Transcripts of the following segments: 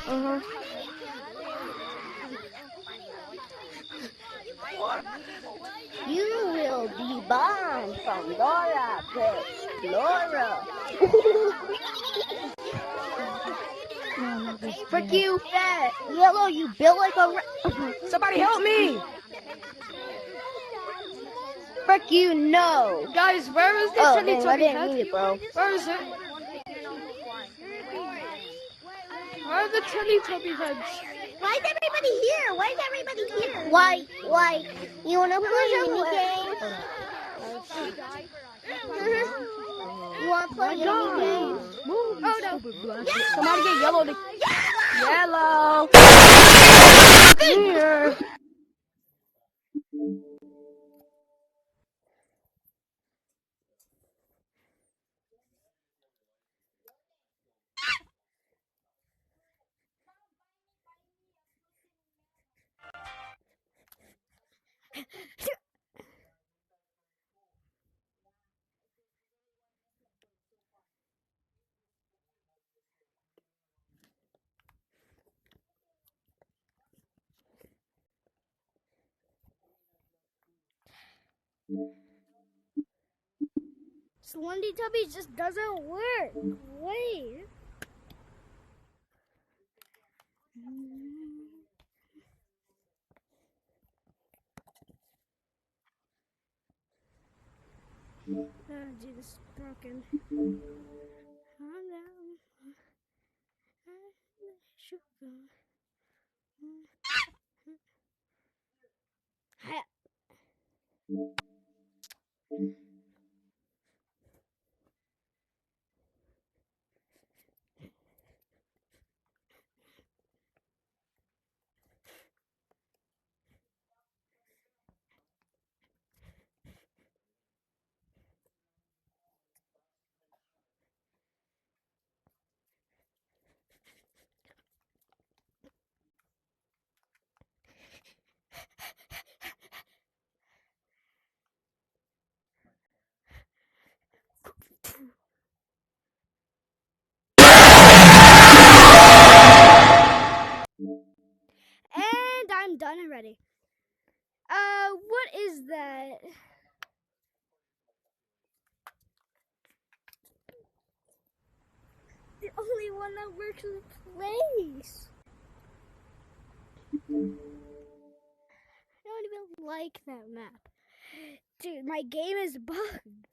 Uh-huh. You will be banned from Dora the Explorer. Frick you, fat yellow, you built like a Somebody help me! frick you, no. Guys, where is the Oh, Teletubby dang, I didn't head? need it, bro. Where is it? Where are the Teletubby heads? Why is everybody here? Why is everybody here? Why? You wanna play a mini game? You wanna play a mini game? Oh no! Yeah. Somebody get yellow. Yellow. Here. Slendy Tubby just doesn't work. Wait. Oh, dude, this is broken. Calm down. Sugar. Ha. And I'm done already. What is that? The only one that works in place. I don't even like that map. Dude, my game is bugged.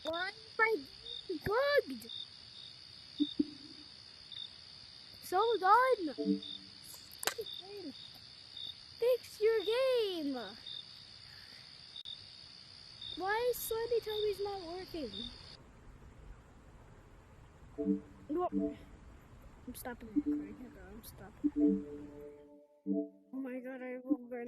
Why is my game bugged? So done. Fix your game. Why is Slendy Tubby's not working? No. I'm stopping the recording. I'm stopping. Oh my god, I will burn.